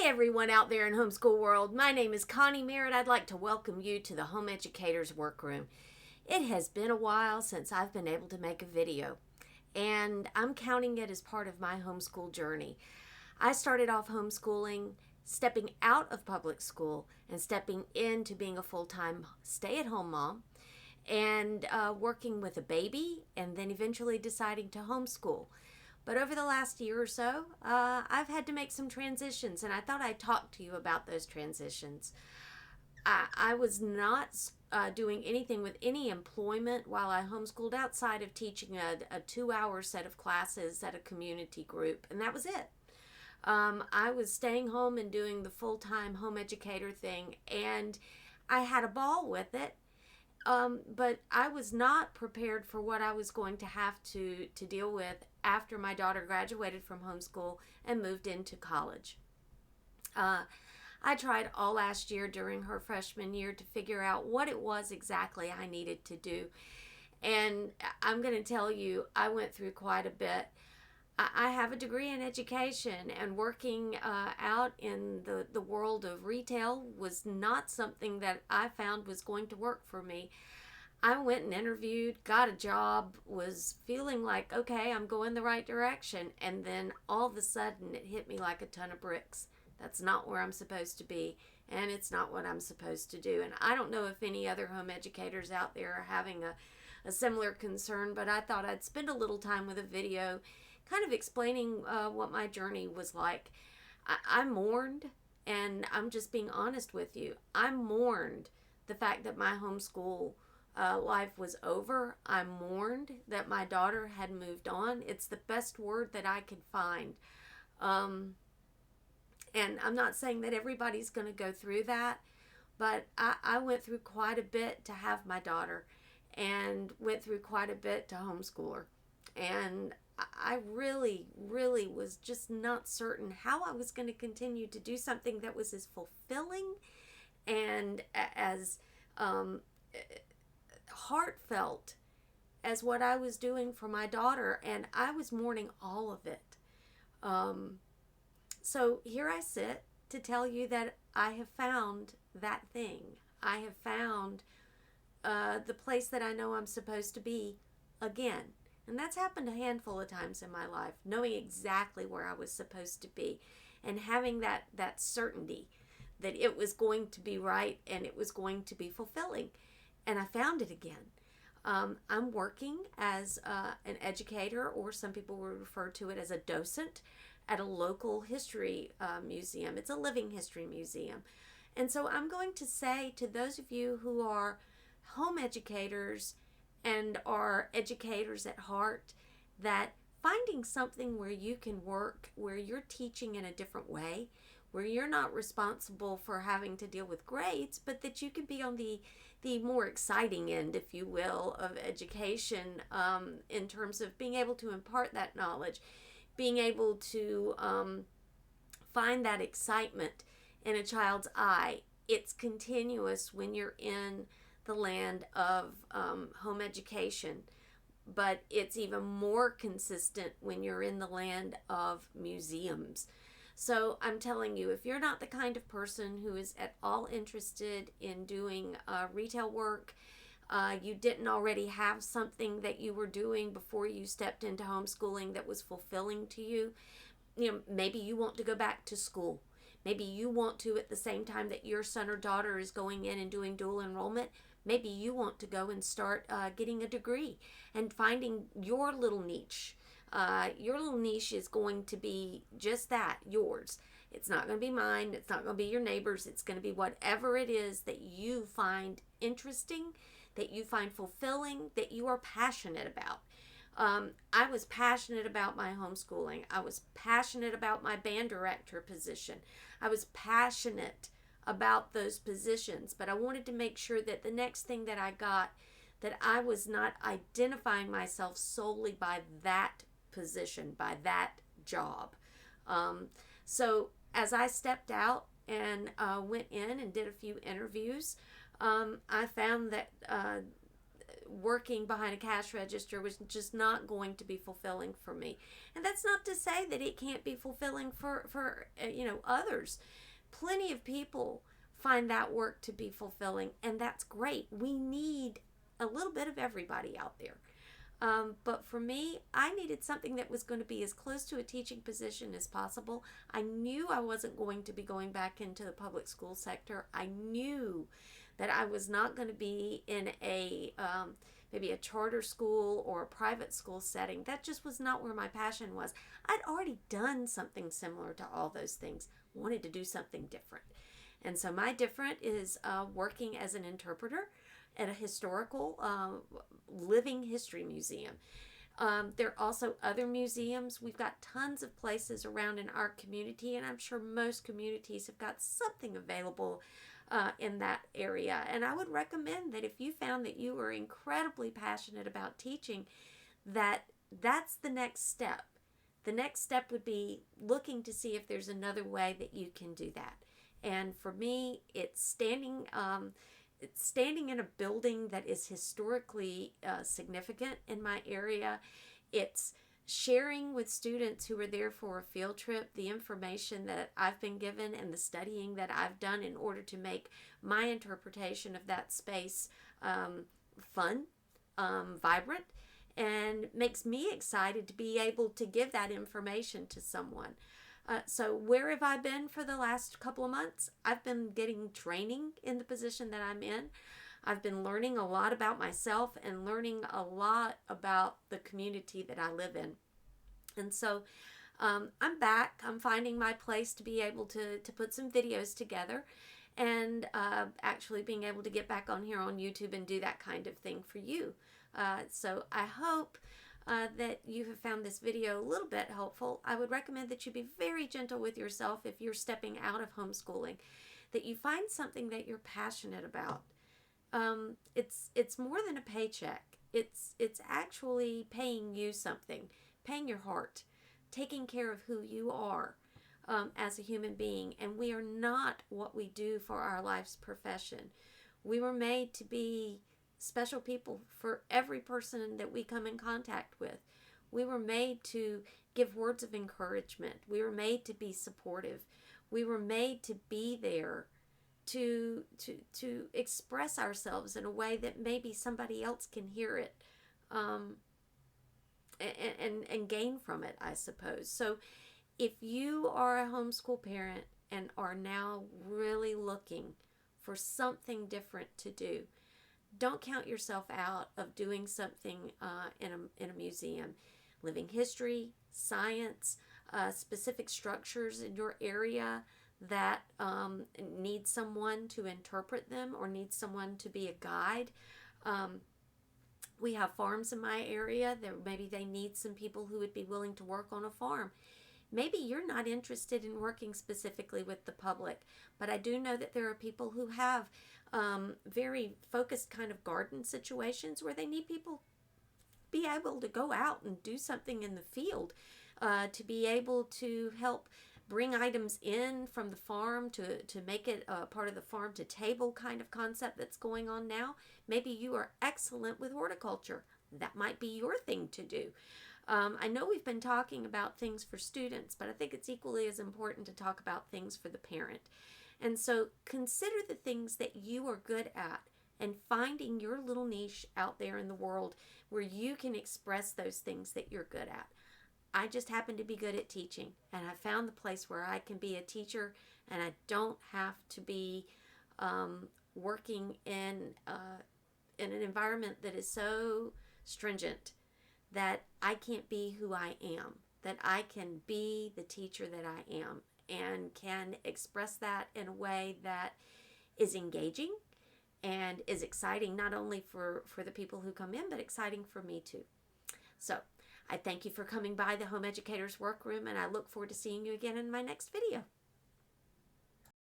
Hey everyone out there in homeschool world, my name is Connie Merritt. I'd like to welcome you to the Home Educators Workroom. It has been a while since I've been able to make a video, and I'm counting it as part of my homeschool journey. I started off homeschooling, stepping out of public school and stepping into being a full-time stay-at-home mom, and working with a baby, and then eventually deciding to homeschool. But over the last year or so, I've had to make some transitions, and I thought I'd talk to you about those transitions. I was not doing anything with any employment while I homeschooled outside of teaching a 2-hour set of classes at a community group, and that was it. I was staying home and doing the full-time home educator thing, and I had a ball with it. But I was not prepared for what I was going to have to deal with after my daughter graduated from homeschool and moved into college. I tried all last year during her freshman year to figure out what it was exactly I needed to do. And I'm going to tell you, I went through quite a bit. I have a degree in education, and working out in the world of retail was not something that I found was going to work for me. I went and interviewed, got a job, was feeling like, okay, I'm going the right direction, and then all of a sudden it hit me like a ton of bricks. That's not where I'm supposed to be, and it's not what I'm supposed to do. And I don't know if any other home educators out there are having a similar concern, but I thought I'd spend a little time with a video kind of explaining what my journey was like. I mourned, and I'm just being honest with you. I mourned the fact that my homeschool life was over. I mourned that my daughter had moved on. It's the best word that I could find. And I'm not saying that everybody's going to go through that, but I went through quite a bit to have my daughter, and went through quite a bit to homeschool her. And I really was just not certain how I was going to continue to do something that was as fulfilling and as heartfelt as what I was doing for my daughter, and I was mourning all of it. So here I sit to tell you that I have found that thing. I have found the place that I know I'm supposed to be again. And that's happened a handful of times in my life, knowing exactly where I was supposed to be and having that certainty that it was going to be right and it was going to be fulfilling. And I found it again. I'm working as an educator, or some people would refer to it as a docent, at a local history museum. It's a living history museum. And so I'm going to say to those of you who are home educators and are educators at heart, that finding something where you can work, where you're teaching in a different way, where you're not responsible for having to deal with grades, but that you can be on the more exciting end, if you will, of education, in terms of being able to impart that knowledge, being able to find that excitement in a child's eye. It's continuous when you're in the land of home education, but it's even more consistent when you're in the land of museums. So I'm telling you, if you're not the kind of person who is at all interested in doing retail work, you didn't already have something that you were doing before you stepped into homeschooling that was fulfilling to you, maybe you want to go back to school. Maybe you want to, at the same time that your son or daughter is going in and doing dual enrollment, maybe you want to go and start getting a degree and finding your little niche. Your little niche is going to be just that, yours. It's not going to be mine. It's not going to be your neighbor's. It's going to be whatever it is that you find interesting, that you find fulfilling, that you are passionate about. I was passionate about my homeschooling. I was passionate about my band director position. I was passionate about those positions, but I wanted to make sure that the next thing that I got, that I was not identifying myself solely by that position, by that job. So as I stepped out and went in and did a few interviews, I found that working behind a cash register was just not going to be fulfilling for me. And that's not to say that it can't be fulfilling for others. Plenty of people find that work to be fulfilling, and that's great. We need a little bit of everybody out there. But for me, I needed something that was going to be as close to a teaching position as possible. I knew I wasn't going to be going back into the public school sector. I knew that I was not going to be in a maybe a charter school or a private school setting. That just was not where my passion was. I'd already done something similar to all those things. Wanted to do something different. And so my different is working as an interpreter at a historical living history museum. There are also other museums. We've got tons of places around in our community, and I'm sure most communities have got something available in that area. And I would recommend that if you found that you were incredibly passionate about teaching, that's the next step. The next step would be looking to see if there's another way that you can do that. And for me, it's standing in a building that is historically significant in my area. It's sharing with students who are there for a field trip the information that I've been given and the studying that I've done in order to make my interpretation of that space fun, vibrant, and makes me excited to be able to give that information to someone. So where have I been for the last couple of months? I've been getting training in the position that I'm in. I've been learning a lot about myself and learning a lot about the community that I live in. And so I'm back. I'm finding my place to be able to put some videos together and actually being able to get back on here on YouTube and do that kind of thing for you. So I hope that you have found this video a little bit helpful. I would recommend that you be very gentle with yourself if you're stepping out of homeschooling, that you find something that you're passionate about. It's more than a paycheck. It's actually paying you something, paying your heart, taking care of who you are as a human being. And we are not what we do for our life's profession. We were made to be special people for every person that we come in contact with. We were made to give words of encouragement. We were made to be supportive. We were made to be there to express ourselves in a way that maybe somebody else can hear it and gain from it, I suppose. So if you are a homeschool parent and are now really looking for something different to do, don't count yourself out of doing something in a museum. Living history, science, specific structures in your area that need someone to interpret them or need someone to be a guide. We have farms in my area that maybe they need some people who would be willing to work on a farm. Maybe you're not interested in working specifically with the public, but I do know that there are people who have very focused kind of garden situations where they need people be able to go out and do something in the field, to be able to help bring items in from the farm to make it part of the farm to table kind of concept that's going on now. Maybe you are excellent with horticulture. That might be your thing to do. I know we've been talking about things for students, but I think it's equally as important to talk about things for the parent. And so consider the things that you are good at and finding your little niche out there in the world where you can express those things that you're good at. I just happen to be good at teaching, and I found the place where I can be a teacher and I don't have to be working in an environment that is so stringent that I can't be who I am, that I can be the teacher that I am and can express that in a way that is engaging and is exciting not only for the people who come in, but exciting for me too. So I thank you for coming by the Home Educators Workroom, and I look forward to seeing you again in my next video.